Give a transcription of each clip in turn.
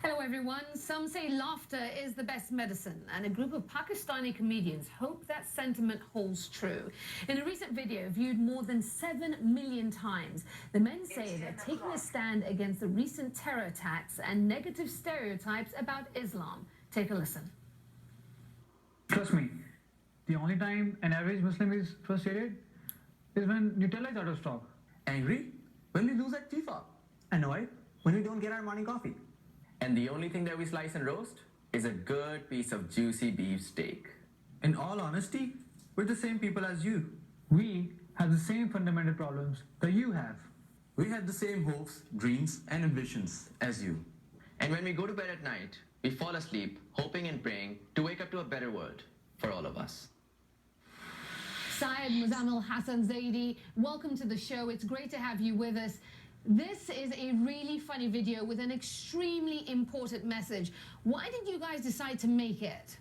Hello everyone. Some say laughter is the best medicine, and a group of Pakistani comedians hope that sentiment holds true. In a recent video viewed more than 7 million times, the men say they're taking a stand against the recent terror attacks and negative stereotypes about Islam. Take a listen. Trust me, the only time an average Muslim is frustrated is when Nutella is out of stock. Angry when we lose at FIFA. Annoyed when we don't get our morning coffee. And the only thing that we slice and roast is a good piece of juicy beef steak. In all honesty, we're the same people as you. We have the same fundamental problems that you have. We have the same hopes, dreams, and ambitions as you. And when we go to bed at night, we fall asleep hoping and praying to wake up to a better world for all of us. Syed, Muzamil, Hasan, Zaidi, welcome to the show. It's great to have you with us. This is a really funny video with an extremely important message. Why did you guys decide to make it?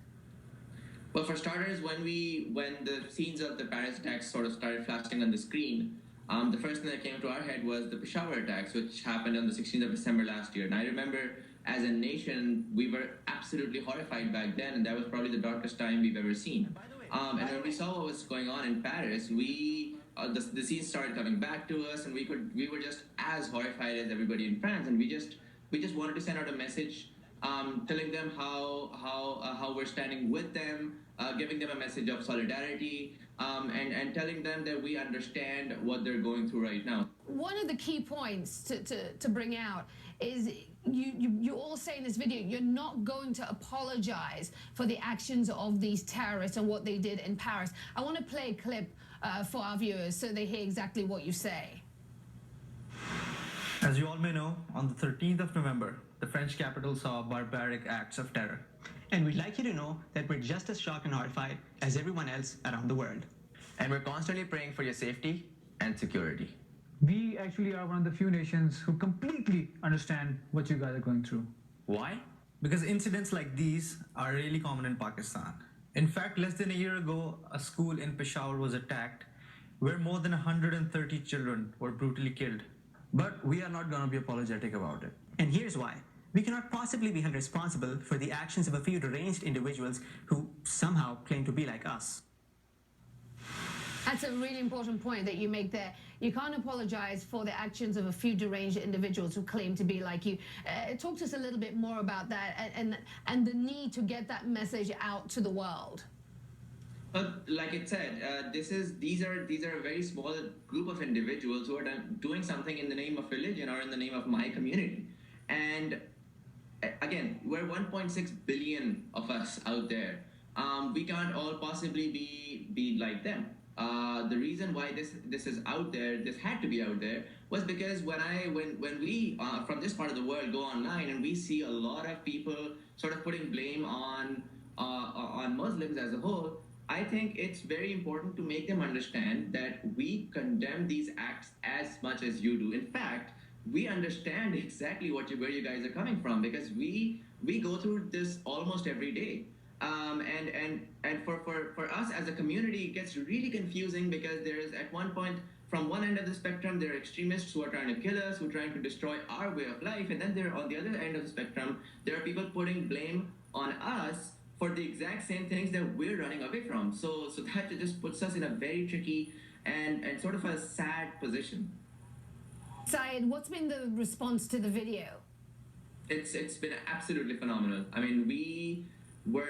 Well, for starters, when the scenes of the Paris attacks sort of started flashing on the screen, the first thing that came to our head was the Peshawar attacks, which happened on the 16th of December last year. And I remember, as a nation, we were absolutely horrified back then, and that was probably the darkest time we've ever seen. And when we saw what was going on in Paris, the scenes started coming back to us, and we were just as horrified as everybody in France, and we just wanted to send out a message, telling them how we're standing with them, giving them a message of solidarity, and telling them that we understand what they're going through right now. One of the key points to bring out is you all say in this video you're not going to apologize for the actions of these terrorists and what they did in Paris. I want to play a clip for our viewers so they hear exactly what you say. As you all may know, on the 13th of November, the French capital saw barbaric acts of terror. And we'd like you to know that we're just as shocked and horrified as everyone else around the world. And we're constantly praying for your safety and security. We actually are one of the few nations who completely understand what you guys are going through. Why? Because incidents like these are really common in Pakistan. In fact, less than a year ago, a school in Peshawar was attacked where more than 130 children were brutally killed. But we are not going to be apologetic about it. And here's why. We cannot possibly be held responsible for the actions of a few deranged individuals who somehow claim to be like us. That's a really important point that you make there. You can't apologize for the actions of a few deranged individuals who claim to be like you. Talk to us a little bit more about that and the need to get that message out to the world. Like it said, these are a very small group of individuals who are doing something in the name of religion or in the name of my community. And again, we're 1.6 billion of us out there. We can't all possibly be like them. The reason why this is out there, this had to be out there, was because when we from this part of the world go online and we see a lot of people sort of putting blame on Muslims as a whole, I think it's very important to make them understand that we condemn these acts as much as you do. In fact, we understand exactly where you guys are coming from, because we go through this almost every day. And for us as a community, it gets really confusing, because there is, at one point, from one end of the spectrum, there are extremists who are trying to kill us, who are trying to destroy our way of life, and then on the other end of the spectrum, there are people putting blame on us for the exact same things that we're running away from. So that just puts us in a very tricky and sort of a sad position. Syed, what's been the response to the video? It's been absolutely phenomenal. I mean, we were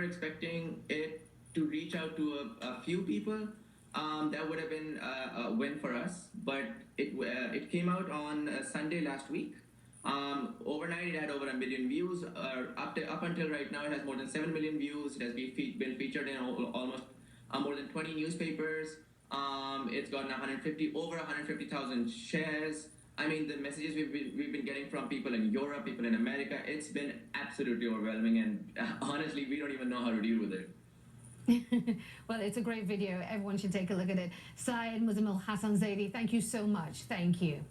expecting it to reach out to a few people. That would have been a win for us, but it came out on Sunday last week. Overnight, it had over 1 million views. Up until right now, it has more than 7 million views. It has been featured in almost more than 20 newspapers. It's gotten over 150,000 shares. I mean, the messages we've been getting from people in Europe, people in America, it's been absolutely overwhelming, and honestly, we don't even know how to deal with it. Well, it's a great video. Everyone should take a look at it. Syed, Muzamil, Hasan, Zaidi, thank you so much. Thank you.